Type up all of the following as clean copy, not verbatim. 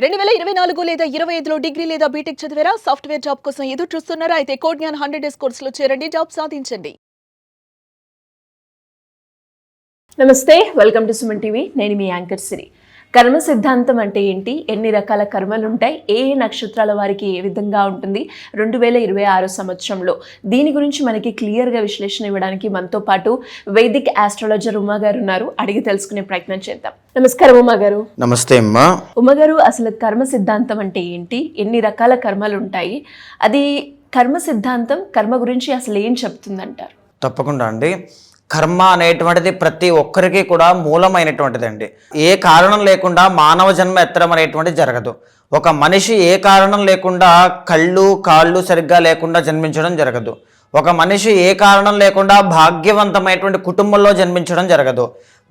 2024 లేదా 25లో డిగ్రీ లేదా బీటెక్ చదివారా? సాఫ్ట్‌వేర్ జాబ్ కోసం ఎదురు చూస్తున్నారా? అయితే కోడ్ జ్ఞాన్ 100 డేస్ కోర్సులో చేరండి, జాబ్ సాధించండి. నమస్తే, వెల్కమ్ టు సుమన్ టీవీ. నేను మీ యాంకర్ సిరి. కర్మ సిద్ధాంతం అంటే ఏంటి, ఎన్ని రకాల కర్మలు ఉంటాయి, ఏ నక్షత్రాల వారికి ఏ విధంగా ఉంటుంది 2026 సంవత్సరంలో, దీని గురించి మనకి క్లియర్గా విశ్లేషణ ఇవ్వడానికి మనతో పాటు వైదిక్ ఆస్ట్రాలజర్ ఉమా గారు ఉన్నారు. అడిగి తెలుసుకునే ప్రయత్నం చేద్దాం. నమస్కారం ఉమా గారు. నమస్తే అమ్మా. ఉమా గారు, అసలు కర్మ సిద్ధాంతం అంటే ఏంటి, ఎన్ని రకాల కర్మలు ఉంటాయి, అది కర్మ సిద్ధాంతం కర్మ గురించి అసలు ఏం చెప్తుందంటారు? తప్పకుండా అండి. కర్మ అనేటువంటిది ప్రతి ఒక్కరికి కూడా మూలమైనటువంటిది అండి. ఏ కారణం లేకుండా మానవ జన్మ ఎత్తడం అనేటువంటిది జరగదు. ఒక మనిషి ఏ కారణం లేకుండా కాళ్ళు సరిగ్గా లేకుండా జన్మించడం జరగదు. ఒక మనిషి ఏ కారణం లేకుండా భాగ్యవంతమైనటువంటి కుటుంబంలో జన్మించడం జరగదు.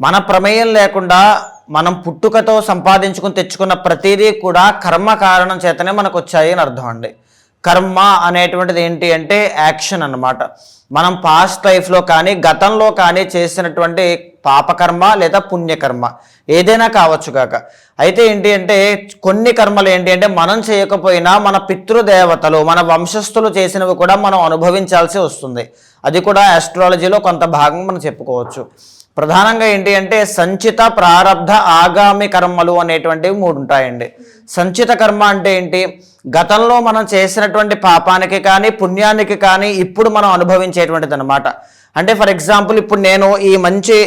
మన ప్రమేయం లేకుండా మనం పుట్టుకతో సంపాదించుకుని తెచ్చుకున్న ప్రతిదీ కూడా కర్మ కారణం చేతనే మనకు వచ్చాయి అని అర్థం అండి. కర్మ అనేటువంటిది ఏంటి అంటే యాక్షన్ అన్నమాట. మనం పాస్ట్ లైఫ్లో కానీ గతంలో కానీ చేసినటువంటి పాపకర్మ లేదా పుణ్యకర్మ ఏదైనా కావచ్చు కాక. అయితే ఏంటి అంటే కొన్ని కర్మలు ఏంటి అంటే మనం చేయకపోయినా మన పితృదేవతలు మన వంశస్థులు చేసినవి కూడా మనం అనుభవించాల్సి వస్తుంది. అది కూడా ఆస్ట్రాలజీలో కొంత భాగం మనం చెప్పుకోవచ్చు. ప్రధానంగా ఏంటి అంటే సంచిత, ప్రారబ్ధ, ఆగామి కర్మలు అనేటువంటివి 3 ఉంటాయండి. సంచిత కర్మ అంటే ఏంటి, గతంలో మనం చేసినటువంటి పాపానికి కానీ పుణ్యానికి కానీ ఇప్పుడు మనం అనుభవించేటువంటిది అనమాట. అంటే ఫర్ ఎగ్జాంపుల్, ఇప్పుడు నేను ఈ మంచి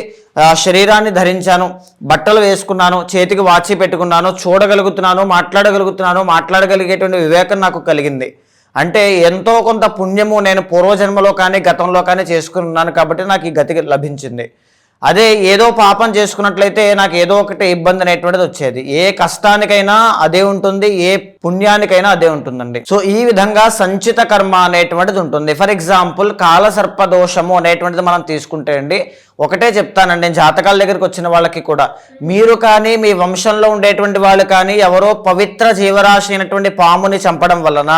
శరీరాన్ని ధరించాను, బట్టలు వేసుకున్నాను, చేతికి వాచి పెట్టుకున్నాను, చూడగలుగుతున్నాను, మాట్లాడగలిగేటువంటి వివేకం నాకు కలిగింది. అంటే ఎంతో కొంత పుణ్యము నేను పూర్వజన్మలో కానీ గతంలో కానీ చేసుకున్నాను కాబట్టి నాకు ఈ గతి లభించింది. అదే ఏదో పాపం చేసుకున్నట్లయితే నాకు ఏదో ఒకటి ఇబ్బంది అనేటువంటిది వచ్చేది. ఏ కష్టానికైనా అదే ఉంటుంది, ఏ పుణ్యానికైనా అదే ఉంటుందండి. సో ఈ విధంగా సంచిత కర్మ అనేటువంటిది ఉంటుంది. ఫర్ ఎగ్జాంపుల్, కాలసర్పదోషము అనేటువంటిది మనం తీసుకుంటే అండి, ఒకటే చెప్తానండి నేను జాతకాల దగ్గరికి వచ్చిన వాళ్ళకి కూడా, మీరు కానీ మీ వంశంలో ఉండేటువంటి వాళ్ళు కానీ ఎవరో పవిత్ర జీవరాశి అయినటువంటి పాముని చంపడం వలన,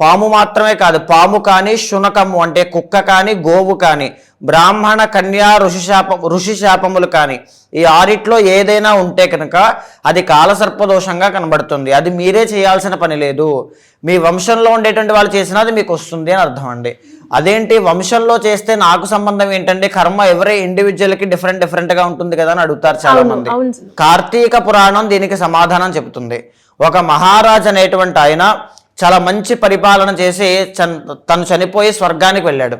పాము మాత్రమే కాదు, పాము కానీ శునకము అంటే కుక్క కానీ గోవు కానీ, బ్రాహ్మణ కన్యా ఋషి శాపములు కానీ, ఈ 6 ఏదైనా ఉంటే కనుక అది కాలసర్పదోషంగా కనబడుతుంది. అది మీరే చేయాల్సిన పని లేదు, మీ వంశంలో ఉండేటువంటి వాళ్ళు చేసినా అది మీకు వస్తుంది అని అర్థం అండి. అదేంటి వంశంలో చేస్తే నాకు సంబంధం ఏంటంటే, కర్మ ఎవరే ఇండివిజువల్కి డిఫరెంట్గా ఉంటుంది కదా అని అడుగుతారు చాలా మంది. కార్తీక పురాణం దీనికి సమాధానం చెబుతుంది. ఒక మహారాజ్ అనేటువంటి ఆయన చాలా మంచి పరిపాలన చేసి తను చనిపోయి స్వర్గానికి వెళ్ళాడు.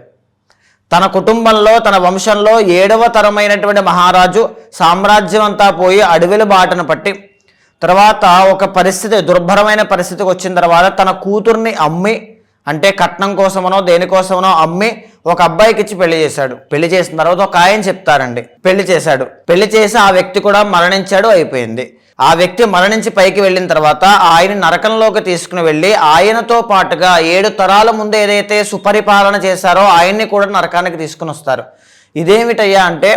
తన కుటుంబంలో తన వంశంలో 7వ తరమైనటువంటి మహారాజు సామ్రాజ్యం అంతా పోయి అడవిల బాటను పట్టి తర్వాత ఒక దుర్భరమైన పరిస్థితికి వచ్చిన తర్వాత తన కూతుర్ని అమ్మి, అంటే కట్నం కోసమనో దేనికోసమనో అమ్మి ఒక అబ్బాయికి ఇచ్చి పెళ్లి చేశాడు. పెళ్లి చేసిన తర్వాత ఒక ఆయన చెప్తారండి, పెళ్లి చేశాడు. పెళ్లి చేసి ఆ వ్యక్తి కూడా మరణించాడు, అయిపోయింది. ఆ వ్యక్తి మరణించి పైకి వెళ్ళిన తర్వాత ఆయన నరకంలోకి తీసుకుని వెళ్ళి ఆయనతో పాటుగా 7 తరాల ముందు ఏదైతే సుపరిపాలన చేశారో ఆయన్ని కూడా నరకానికి తీసుకుని వస్తారు. ఇదేమిటయ్యా అంటే,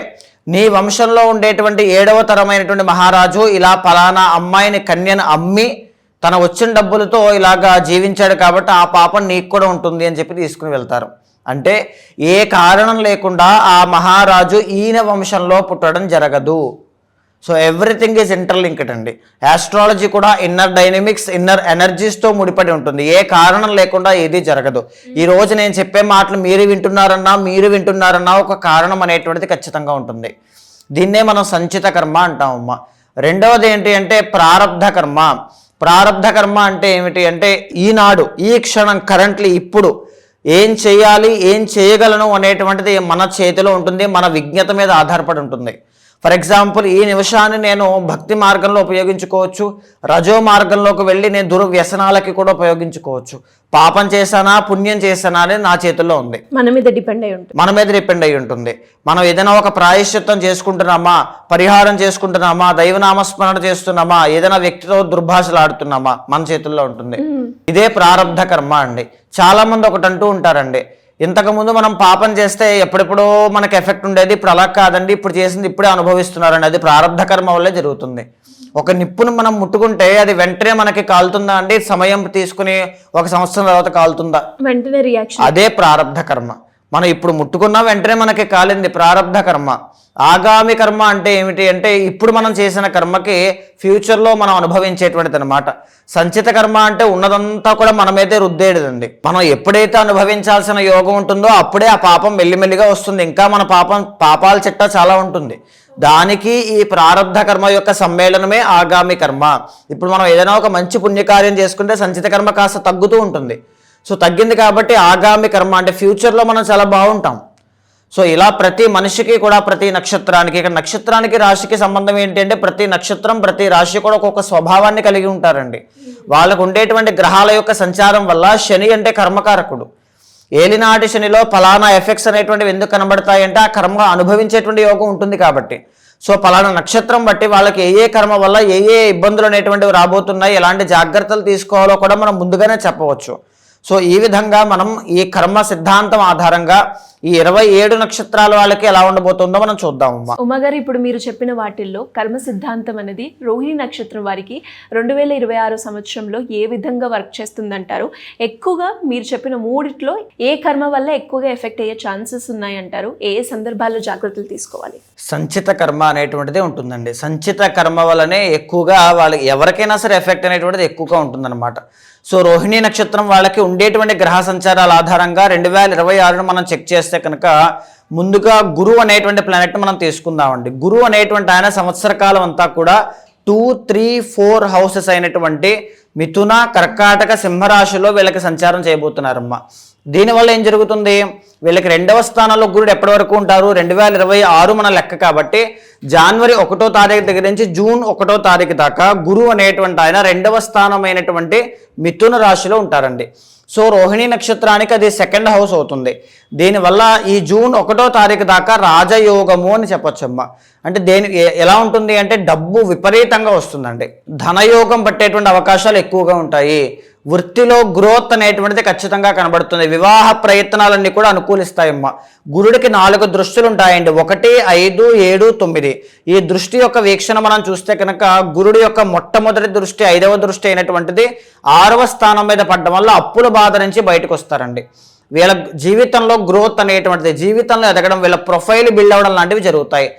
నీ వంశంలో ఉండేటువంటి 7వ తరమైనటువంటి మహారాజు ఇలా ఫలానా అమ్మాయిని కన్యను అమ్మి తన వచ్చిన డబ్బులతో ఇలాగా జీవించాడు కాబట్టి ఆ పాపం నీకు కూడా ఉంటుంది అని చెప్పి తీసుకుని వెళ్తారు. అంటే ఏ కారణం లేకుండా ఆ మహారాజు ఈయన వంశంలో పుట్టడం జరగదు. సో ఎవ్రీథింగ్ ఈజ్ ఇంటర్లింక్డ్ అండి. ఆస్ట్రాలజీ కూడా ఇన్నర్ డైనమిక్స్, ఇన్నర్ ఎనర్జీస్తో ముడిపడి ఉంటుంది. ఏ కారణం లేకుండా ఏది జరగదు. ఈ రోజు నేను చెప్పే మాటలు మీరు వింటున్నారన్నా ఒక కారణం అనేటువంటిది ఖచ్చితంగా ఉంటుంది. దీన్నే మనం సంచిత కర్మ అంటామమ్మా. రెండవది ఏంటి అంటే ప్రారబ్ధ కర్మ. ప్రారబ్ధ కర్మ అంటే ఏమిటి అంటే, ఈనాడు ఈ క్షణం కరెంట్లీ ఇప్పుడు ఏం చేయాలి, ఏం చేయగలను అనేటువంటిది మన చేతిలో ఉంటుంది, మన విజ్ఞత మీద ఆధారపడి ఉంటుంది. ఫర్ ఎగ్జాంపుల్, ఈ నిమిషాన్ని నేను భక్తి మార్గంలో ఉపయోగించుకోవచ్చు, రజో మార్గంలోకి వెళ్ళి నేను దుర్వ్యసనాలకి కూడా ఉపయోగించుకోవచ్చు. పాపం చేశానా పుణ్యం చేశానా అనేది నా చేతుల్లో ఉంది, మన మీద డిపెండ్ అయి ఉంటుంది. మనం ఏదైనా ఒక ప్రాయశ్చిత్తం చేసుకుంటున్నామా, పరిహారం చేసుకుంటున్నామా, దైవనామస్మరణ చేస్తున్నామా, ఏదైనా వ్యక్తితో దుర్భాషలు ఆడుతున్నామా, మన చేతుల్లో ఉంటుంది. ఇదే ప్రారబ్ధ కర్మ అండి. చాలా మంది ఒకటి అంటూ ఉంటారండి, ఇంతకుముందు మనం పాపం చేస్తే ఎప్పుడెప్పుడో మనకు ఎఫెక్ట్ ఉండేది, ఇప్పుడు అలా కాదండి, ఇప్పుడు చేసింది ఇప్పుడే అనుభవిస్తున్నారండి. అది ప్రారబ్ధ కర్మ వల్లే జరుగుతుంది. ఒక నిప్పును మనం ముట్టుకుంటే అది వెంటనే మనకి కాలుతుందా అండి, సమయం తీసుకుని 1 సంవత్సరం తర్వాత కాలుతుందా, వెంటనే రియాక్షన్. అదే ప్రారబ్ధ కర్మ. మనం ఇప్పుడు ముట్టుకున్న వెంటనే మనకి కాలింది ప్రారబ్ధ కర్మ. ఆగామి కర్మ అంటే ఏమిటి అంటే ఇప్పుడు మనం చేసిన కర్మకి ఫ్యూచర్లో మనం అనుభవించేటువంటిది అనమాట. సంచిత కర్మ అంటే ఉన్నదంతా కూడా మన మీదే రుద్దేటిదండి. మనం ఎప్పుడైతే అనుభవించాల్సిన యోగం ఉంటుందో అప్పుడే ఆ పాపం మెల్లిమెల్లిగా వస్తుంది. ఇంకా మన పాపాల చిట్ట చాలా ఉంటుంది. దానికి ఈ ప్రారబ్ధ కర్మ యొక్క సమ్మేళనమే ఆగామి కర్మ. ఇప్పుడు మనం ఏదైనా ఒక మంచి పుణ్యకార్యం చేసుకుంటే సంచిత కర్మ కాస్త తగ్గుతూ ఉంటుంది. సో తగ్గింది కాబట్టి ఆగామి కర్మ అంటే ఫ్యూచర్లో మనం చాలా బాగుంటాం. సో ఇలా ప్రతి మనిషికి కూడా ప్రతి నక్షత్రానికి, ఇక్కడ నక్షత్రానికి రాశికి సంబంధం ఏంటి అంటే ప్రతి నక్షత్రం ప్రతి రాశి కూడా ఒక్కొక్క స్వభావాన్ని కలిగి ఉంటారండి. వాళ్ళకు ఉండేటువంటి గ్రహాల యొక్క సంచారం వల్ల శని అంటే కర్మకారకుడు. ఏలినాటి శనిలో ఫలానా ఎఫెక్ట్స్ అనేటువంటివి ఎందుకు కనబడతాయి అంటే ఆ కర్మ అనుభవించేటువంటి యోగం ఉంటుంది కాబట్టి. సో ఫలానా నక్షత్రం బట్టి వాళ్ళకి ఏ కర్మ వల్ల ఏ ఇబ్బందులు అనేటువంటివి రాబోతున్నాయి, ఎలాంటి జాగ్రత్తలు తీసుకోవాలో కూడా మనం ముందుగానే చెప్పవచ్చు. సో ఈ విధంగా మనం ఈ కర్మ సిద్ధాంతం ఆధారంగా ఈ 27 నక్షత్రాల వాళ్ళకి ఎలా ఉండబోతుందో మనం చూద్దాం. ఉమాగారు, ఇప్పుడు మీరు చెప్పిన వాటిల్లో కర్మ సిద్ధాంతం అనేది రోహిణి నక్షత్రం వారికి 2026 సంవత్సరంలో ఏ విధంగా వర్క్ చేస్తుందంటారు? ఎక్కువగా మీరు చెప్పిన మూడిట్లో ఏ కర్మ వల్ల ఎక్కువగా ఎఫెక్ట్ అయ్యే ఛాన్సెస్ ఉన్నాయంటారు? ఏ సందర్భాల్లో జాగ్రత్తలు తీసుకోవాలి? సంచిత కర్మ అనేటువంటిది ఉంటుందండి. సంచిత కర్మ వల్లనే ఎక్కువగా వాళ్ళకి ఎవరికైనా సరే ఎఫెక్ట్ అనేటువంటిది ఎక్కువగా ఉంటుందన్నమాట. సో రోహిణి నక్షత్రం వాళ్ళకి ఉండేటువంటి గ్రహ సంచారాల ఆధారంగా 2026 మనం చెక్ చేస్తే కనుక ముందుగా గురువు అనేటువంటి ప్లానెట్ మనం తీసుకుందామండి. గురువు అనేటువంటి ఆయన సంవత్సర కాలం అంతా కూడా 2, 3, 4 హౌసెస్ అయినటువంటి మిథున, కర్కాటక, సింహరాశిలో వీళ్ళకి సంచారం చేయబోతున్నారమ్మా. దీనివల్ల ఏం జరుగుతుంది, వీళ్ళకి 2వ స్థానంలో గురుడు ఎప్పటి వరకు ఉంటారు, 2026 మన లెక్క కాబట్టి జనవరి 1వ తారీఖు దగ్గర నుంచి జూన్ 1వ తారీఖు దాకా గురువు అనేటువంటి ఆయన 2వ స్థానం అయినటువంటి మిథున రాశిలో ఉంటారండి. సో రోహిణి నక్షత్రానికి అది 2nd హౌస్ అవుతుంది. దీనివల్ల ఈ జూన్ 1వ తారీఖు దాకా రాజయోగము అని చెప్పొచ్చమ్మా. అంటే ఎలా ఉంటుంది అంటే డబ్బు విపరీతంగా వస్తుందండి. ధనయోగం పట్టేటువంటి అవకాశాలు ఎక్కువగా ఉంటాయి. వృత్తిలో గ్రోత్ అనేటువంటిది ఖచ్చితంగా కనబడుతుంది. వివాహ ప్రయత్నాలన్నీ కూడా అనుకూలిస్తాయమ్మా. గురుడికి 4 దృష్టిలు ఉంటాయండి, 1, 5, 7, 9. ఈ దృష్టి యొక్క వీక్షణ మనం చూస్తే కనుక గురుడి యొక్క మొట్టమొదటి దృష్టి 5వ దృష్టి అయినటువంటిది 6వ స్థానం మీద పడడం వల్ల అప్పుల బాధ నుంచి బయటకు వస్తారండి. వీళ్ళ జీవితంలో గ్రోత్ అనేటువంటిది, జీవితంలో ఎదగడం, వీళ్ళ ప్రొఫైల్ బిల్డ్ అవ్వడం లాంటివి జరుగుతాయి.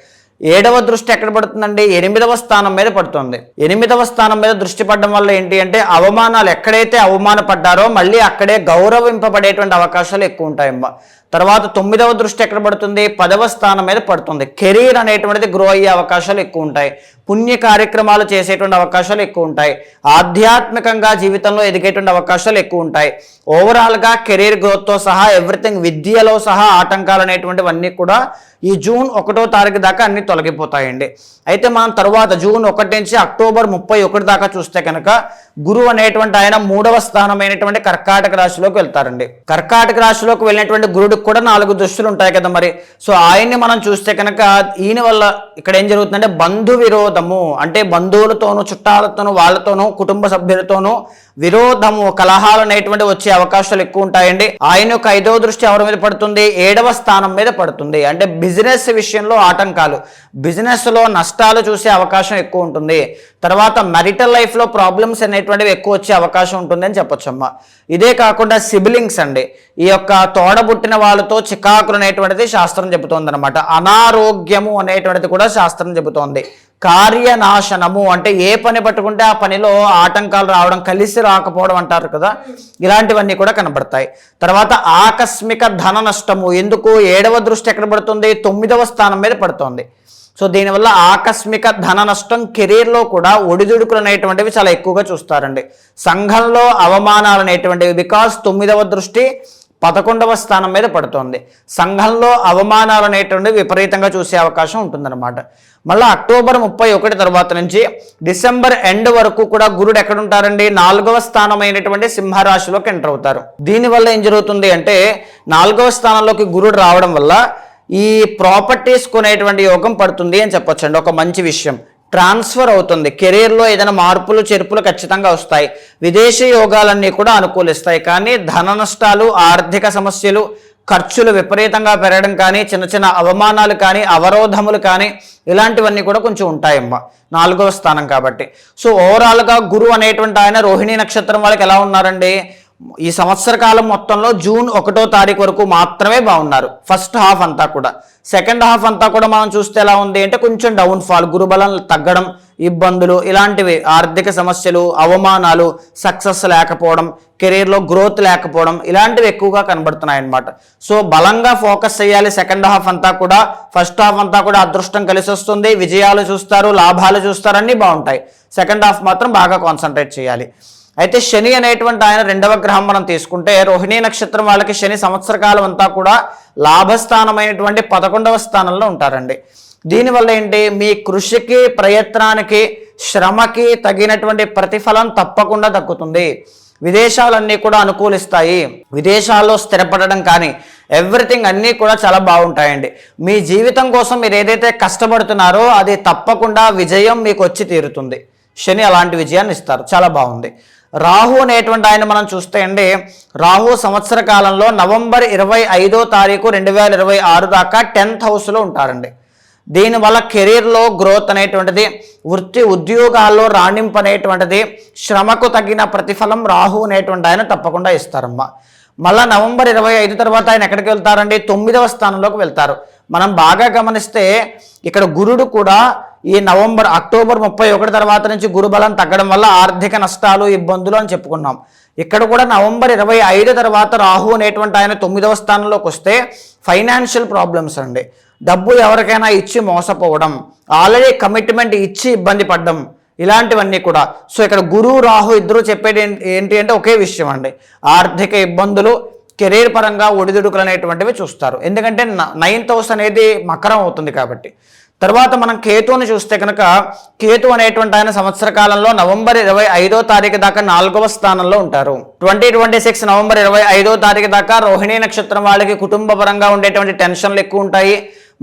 7వ దృష్టి ఎక్కడ పడుతుందండి, 8వ స్థానం మీద పడుతుంది. 8వ స్థానం మీద దృష్టి పడడం వల్ల ఏంటి అంటే అవమానాలు, ఎక్కడైతే అవమానపడ్డారో మళ్ళీ అక్కడే గౌరవింపబడేటువంటి అవకాశాలు ఎక్కువ ఉంటాయమ్మా. తర్వాత 9వ దృష్టి ఎక్కడ పడుతుంది, 10వ స్థానం మీద పడుతుంది. కెరీర్ అనేటువంటిది గ్రో అయ్యే అవకాశాలు ఎక్కువ ఉంటాయి. పుణ్య కార్యక్రమాలు చేసేటువంటి అవకాశాలు ఎక్కువ ఉంటాయి. ఆధ్యాత్మికంగా జీవితంలో ఎదిగేటువంటి అవకాశాలు ఎక్కువ ఉంటాయి. ఓవరాల్గా కెరీర్ గ్రోత్తో సహా ఎవ్రీథింగ్, విద్యలో సహా ఆటంకాలు అనేటువంటివన్నీ కూడా ఈ జూన్ 1వ తారీఖు దాకా అన్ని తొలగిపోతాయండి. అయితే మనం తర్వాత జూన్ 1 నుంచి అక్టోబర్ 31 దాకా చూస్తే కనుక గురువు అనేటువంటి ఆయన 3వ స్థానమైనటువంటి కర్కాటక రాశిలోకి వెళ్తారండి. కర్కాటక రాశిలోకి వెళ్ళినటువంటి గురుడికి కూడా 4 దృష్టిలు ఉంటాయి కదా మరి. సో ఆయన్ని మనం చూస్తే కనుక ఈయన వల్ల ఇక్కడ ఏం జరుగుతుందంటే బంధు విరోధము, అంటే బంధువులతోనూ, చుట్టాలతోనూ, వాళ్ళతోనూ, కుటుంబ సభ్యులతోనూ విరోధము, కలహాలు అనేటువంటి వచ్చే అవకాశాలు ఎక్కువ ఉంటాయండి. ఆయన యొక్క 5వ దృష్టి ఎవరి మీద పడుతుంది, 7వ స్థానం మీద పడుతుంది. అంటే బిజినెస్ విషయంలో ఆటంకాలు, బిజినెస్ లో నష్టాలు చూసే అవకాశం ఎక్కువ ఉంటుంది. తర్వాత మ్యారిటల్ లైఫ్ లో ప్రాబ్లమ్స్ అనేటువంటివి ఎక్కువ వచ్చే అవకాశం ఉంటుంది అని చెప్పొచ్చమ్మా. ఇదే కాకుండా సిబ్లింగ్స్ అండి, ఈ యొక్క తోడబుట్టిన వాళ్ళతో చికాకులు అనేటువంటిది శాస్త్రం చెబుతోంది అనమాట. అనారోగ్యము అనేటువంటిది కూడా శాస్త్రం చెబుతోంది. కార్యనాశనము అంటే ఏ పని పట్టుకుంటే ఆ పనిలో ఆటంకాలు రావడం, కలిసి రాకపోవడం అంటారు కదా, ఇలాంటివన్నీ కూడా కనబడతాయి. తర్వాత ఆకస్మిక ధన నష్టము, ఎందుకు 7వ దృష్టి ఎక్కడ పడుతుంది, 9వ స్థానం మీద పడుతుంది. సో దీనివల్ల ఆకస్మిక ధన నష్టం, కెరీర్లో కూడా ఒడిదుడుకులు అనేటువంటివి చాలా ఎక్కువగా చూస్తారండి. సంఘంలో అవమానాలు అనేటువంటివి, బికాస్ 9వ దృష్టి 11వ స్థానం మీద పడుతుంది. సంఘంలో అవమానాలు అనేటువంటివి విపరీతంగా చూసే అవకాశం ఉంటుందన్నమాట. మళ్ళీ అక్టోబర్ 31 తర్వాత నుంచి డిసెంబర్ ఎండ్ వరకు కూడా గురుడు ఎక్కడ ఉంటారండి, 4వ స్థానమైనటువంటి సింహరాశిలోకి ఎంటర్ అవుతారు. దీనివల్ల ఏం జరుగుతుంది అంటే 4వ స్థానంలోకి గురుడు రావడం వల్ల ఈ ప్రాపర్టీస్ కొనేటువంటి యోగం పడుతుంది అని చెప్పొచ్చండి. ఒక మంచి విషయం, ట్రాన్స్ఫర్ అవుతుంది. కెరీర్లో ఏదైనా మార్పులు చేర్పులు ఖచ్చితంగా వస్తాయి. విదేశీ యోగాలన్నీ కూడా అనుకూలిస్తాయి. కానీ ధన నష్టాలు, ఆర్థిక సమస్యలు, ఖర్చులు విపరీతంగా పెరగడం కానీ, చిన్న చిన్న అవమానాలు కానీ, అవరోధములు కానీ, ఇలాంటివన్నీ కూడా కొంచెం ఉంటాయమ్మా 4వ స్థానం కాబట్టి. సో ఓవరాల్గా గురువు అనేటువంటి ఆయన రోహిణి నక్షత్రం వాళ్ళకి ఎలా ఉన్నారండి, ఈ సంవత్సర కాలం మొత్తంలో జూన్ 1వ తారీఖు వరకు మాత్రమే బాగున్నారు. ఫస్ట్ హాఫ్ అంతా కూడా. సెకండ్ హాఫ్ అంతా కూడా మనం చూస్తే ఎలా ఉంది అంటే కొంచెం డౌన్ ఫాల్, గురుబలం తగ్గడం, ఇబ్బందులు, ఇలాంటివి, ఆర్థిక సమస్యలు, అవమానాలు, సక్సెస్ లేకపోవడం, కెరీర్లో గ్రోత్ లేకపోవడం, ఇలాంటివి ఎక్కువగా కనబడుతున్నాయి అన్నమాట. సో బలంగా ఫోకస్ చేయాలి సెకండ్ హాఫ్ అంతా కూడా. ఫస్ట్ హాఫ్ అంతా కూడా అదృష్టం కలిసి వస్తుంది, విజయాలు చూస్తారు, లాభాలు చూస్తారు, అన్నీ బాగుంటాయి. సెకండ్ హాఫ్ మాత్రం బాగా కాన్సన్ట్రేట్ చేయాలి. అయితే శని అనేటువంటి ఆయన 2వ గ్రహం మనం తీసుకుంటే రోహిణీ నక్షత్రం వాళ్ళకి శని సంవత్సర కాలం అంతా కూడా లాభస్థానమైనటువంటి 11వ స్థానంలో ఉంటారండి. దీనివల్ల ఏంటి, మీ కృషికి, ప్రయత్నానికి, శ్రమకి తగినటువంటి ప్రతిఫలం తప్పకుండా దక్కుతుంది. విదేశాలన్నీ కూడా అనుకూలిస్తాయి. విదేశాల్లో స్థిరపడడం కానీ ఎవ్రీథింగ్ అన్నీ కూడా చాలా బాగుంటాయండి. మీ జీవితం కోసం మీరు ఏదైతే కష్టపడుతున్నారో అది తప్పకుండా విజయం మీకు వచ్చి తీరుతుంది. శని అలాంటి విజయాన్ని ఇస్తారు. చాలా బాగుంది. రాహు అనేటువంటి ఆయన మనం చూస్తే అండి, రాహు సంవత్సర కాలంలో నవంబర్ 25వ తారీఖు 2026 దాకా 10th హౌస్లో ఉంటారండి. దీనివల్ల కెరీర్లో గ్రోత్ అనేటువంటిది, వృత్తి ఉద్యోగాల్లో రాణింపు అనేటువంటిది, శ్రమకు తగిన ప్రతిఫలం రాహు అనేటువంటి ఆయన తప్పకుండా ఇస్తారమ్మా. మళ్ళీ నవంబర్ 25 తర్వాత ఆయన ఎక్కడికి వెళ్తారండి, 9వ స్థానంలోకి వెళ్తారు. మనం బాగా గమనిస్తే ఇక్కడ గురుడు కూడా ఈ అక్టోబర్ 31 తర్వాత నుంచి గురుబలం తగ్గడం వల్ల ఆర్థిక నష్టాలు, ఇబ్బందులు అని చెప్పుకున్నాం. ఇక్కడ కూడా నవంబర్ 25 తర్వాత రాహు అనేటువంటి ఆయన 9వ స్థానంలోకి వస్తే ఫైనాన్షియల్ ప్రాబ్లమ్స్ అండి, డబ్బు ఎవరికైనా ఇచ్చి మోసపోవడం, ఆల్రెడీ కమిట్మెంట్ ఇచ్చి ఇబ్బంది పడడం, ఇలాంటివన్నీ కూడా. సో ఇక్కడ గురు రాహు ఇద్దరు చెప్పేది ఏంటి అంటే ఒకే విషయం అండి, ఆర్థిక ఇబ్బందులు, కెరీర్ పరంగా ఒడిదుడుకులు అనేటువంటివి చూస్తారు. ఎందుకంటే 9th హౌస్ అనేది మకరం అవుతుంది కాబట్టి. తర్వాత మనం కేతువుని చూస్తే కనుక కేతు అనేటువంటి ఆయన సంవత్సర కాలంలో నవంబర్ 25వ తారీఖు దాకా 4వ స్థానంలో ఉంటారు. 2026 నవంబర్ 25వ తారీఖు దాకా రోహిణీ నక్షత్రం వాళ్ళకి కుటుంబ పరంగా ఉండేటువంటి టెన్షన్లు ఎక్కువ ఉంటాయి.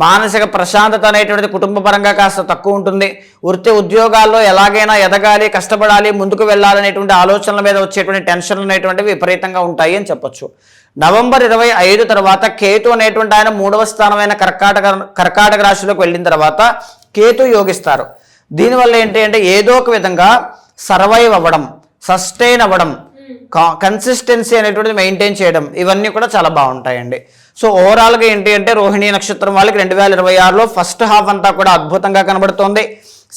మానసిక ప్రశాంతత అనేటువంటిది కుటుంబ పరంగా కాస్త తక్కువ ఉంటుంది. వృత్తి ఉద్యోగాల్లో ఎలాగైనా ఎదగాలి, కష్టపడాలి, ముందుకు వెళ్ళాలనేటువంటి ఆలోచనల మీద వచ్చేటువంటి టెన్షన్లు అనేటువంటివి విపరీతంగా ఉంటాయి అని చెప్పొచ్చు. నవంబర్ 25 తర్వాత కేతు అనేటువంటి ఆయన 3వ స్థానమైన కర్కాటక రాశిలోకి వెళ్ళిన తర్వాత కేతు యోగిస్తారు. దీనివల్ల ఏంటి అంటే ఏదో ఒక విధంగా సర్వైవ్ అవ్వడం, సస్టైన్ అవ్వడం, కన్సిస్టెన్సీ అనేటువంటిది మెయింటైన్ చేయడం, ఇవన్నీ కూడా చాలా బాగుంటాయండి. సో ఓవరాల్గా ఏంటి అంటే రోహిణీ నక్షత్రం వాళ్ళకి 2026లో ఫస్ట్ హాఫ్ అంతా కూడా అద్భుతంగా కనబడుతోంది,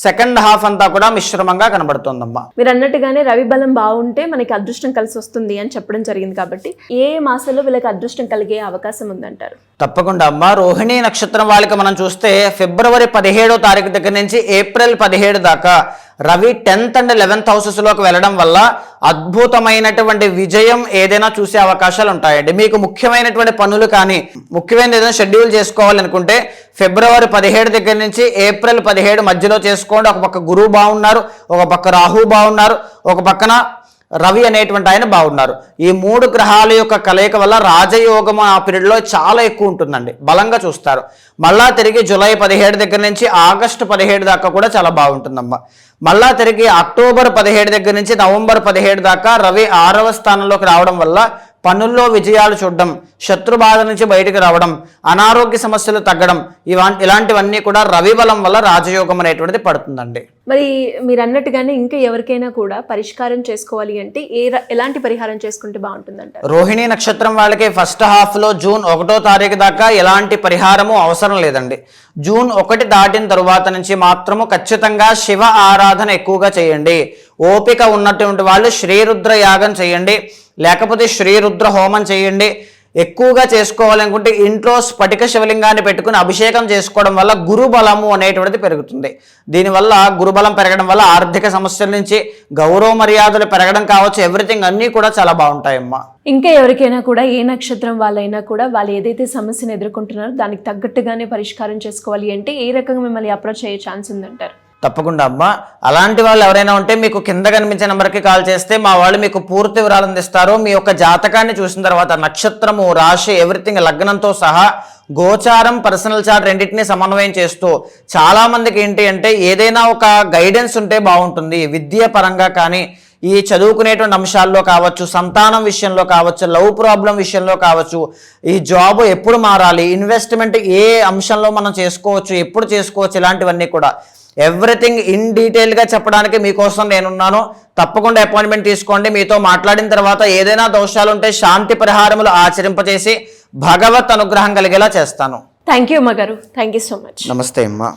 సెకండ్ హాఫ్ అంతా కూడా మిశ్రమంగా కనబడుతోందమ్మా. మీరు అన్నట్టుగానే రవి బలం బాగుంటే మనకి అదృష్టం కలిసి వస్తుంది అని చెప్పడం జరిగింది కాబట్టి ఏ మాసంలో వీళ్ళకి అదృష్టం కలిగే అవకాశం ఉందంటారు? తప్పకుండా అమ్మా. రోహిణీ నక్షత్రం వాళ్ళకి మనం చూస్తే ఫిబ్రవరి 17వ తారీఖు దగ్గర నుంచి ఏప్రిల్ 17 దాకా రవి 10th and 11th హౌసెస్లోకి వెళ్ళడం వల్ల అద్భుతమైనటువంటి విజయం ఏదైనా చూసే అవకాశాలు ఉంటాయండి. మీకు ముఖ్యమైనటువంటి పనులు కానీ ముఖ్యమైన ఏదైనా షెడ్యూల్ చేసుకోవాలనుకుంటే ఫిబ్రవరి 17 దగ్గర నుంచి ఏప్రిల్ 17 మధ్యలో చేసుకోండి. ఒక పక్క గురువు బాగున్నారు, ఒక పక్క రాహు బాగున్నారు, ఒక పక్కన రవి అనేటువంటి ఆయన బాగున్నారు. ఈ 3 గ్రహాల యొక్క కలయిక వల్ల రాజయోగం ఆ పీరియడ్లో చాలా ఎక్కువ ఉంటుందండి, బలంగా చూస్తారు. మళ్ళా తిరిగి జూలై 17 దగ్గర నుంచి ఆగస్టు 17 దాకా కూడా చాలా బాగుంటుందమ్మా. మళ్ళా తిరిగి అక్టోబర్ 17 దగ్గర నుంచి నవంబర్ 17 దాకా రవి 6వ స్థానంలోకి రావడం వల్ల పనుల్లో విజయాలు చూడడం, శత్రు బాధ నుంచి బయటకు రావడం, అనారోగ్య సమస్యలు తగ్గడం, ఇలాంటివన్నీ కూడా రవి బలం వల్ల రాజయోగం అనేటువంటిది పడుతుందండి. మరి మీరు అన్నట్టుగానే ఇంకా ఎవరికైనా కూడా పరిష్కారం చేసుకోవాలి అంటే ఎలాంటి పరిహారం చేసుకుంటే బాగుంటుందంట? రోహిణీ నక్షత్రం వాళ్ళకి ఫస్ట్ హాఫ్లో జూన్ 1వ తారీఖు దాకా ఎలాంటి పరిహారము అవసరం లేదండి. జూన్ 1 దాటిన తరువాత నుంచి మాత్రము ఖచ్చితంగా శివ ఆరాధన ఎక్కువగా చేయండి. ఓపిక ఉన్నటువంటి వాళ్ళు శ్రీరుద్ర యాగం చేయండి, లేకపోతే శ్రీరుద్ర హోమం చేయండి. ఎక్కువగా చేసుకోవాలనుకుంటే ఇంట్లో స్ఫటిక శివలింగాన్ని పెట్టుకుని అభిషేకం చేసుకోవడం వల్ల గురుబలము అనేటువంటిది పెరుగుతుంది. దీనివల్ల గురుబలం పెరగడం వల్ల ఆర్థిక సమస్యల నుంచి గౌరవ మర్యాదలు పెరగడం కావచ్చు, ఎవ్రీథింగ్ అన్నీ కూడా చాలా బాగుంటాయమ్మా. ఇంకా ఎవరికైనా కూడా ఏ నక్షత్రం వాళ్ళైనా కూడా వాళ్ళు ఏదైతే సమస్యను ఎదుర్కొంటున్నారో దానికి తగ్గట్టుగానే పరిష్కారం చేసుకోవాలి అంటే ఏ రకంగా మిమ్మల్ని అప్రోచ్ అయ్యే ఛాన్స్ ఉందంటారు? తప్పకుండా అమ్మా. అలాంటి వాళ్ళు ఎవరైనా ఉంటే మీకు కింద కనిపించే నెంబర్కి కాల్ చేస్తే మా వాళ్ళు మీకు పూర్తి వివరాలు అందిస్తారు. మీ యొక్క జాతకాన్ని చూసిన తర్వాత నక్షత్రము, రాశి, ఎవ్రీథింగ్, లగ్నంతో సహా గోచారం, పర్సనల్ చార్ట్ రెండింటినీ సమన్వయం చేస్తూ చాలామందికి ఏంటి అంటే ఏదైనా ఒక గైడెన్స్ ఉంటే బాగుంటుంది. విద్య పరంగా కానీ, ఈ చదువుకునేటువంటి అంశాల్లో కావచ్చు, సంతానం విషయంలో కావచ్చు, లవ్ ప్రాబ్లం విషయంలో కావచ్చు, ఈ జాబ్ ఎప్పుడు మారాలి, ఇన్వెస్ట్మెంట్ ఏ అంశంలో మనం చేసుకోవచ్చు, ఎప్పుడు చేసుకోవచ్చు, ఇలాంటివన్నీ కూడా ఎవ్రీథింగ్ ఇన్ డీటెయిల్గా చెప్పడానికి మీకోసం నేనున్నాను. తప్పకుండా అపాయింట్మెంట్ తీసుకోండి. మీతో మాట్లాడిన తర్వాత ఏదైనా దోషాలు ఉంటే శాంతి పరిహారములు ఆచరింపజేసి భగవత్ అనుగ్రహం కలిగేలా చేస్తాను. థ్యాంక్ యూ అమ్మగారు, థ్యాంక్ యూ సో మచ్. నమస్తే అమ్మా.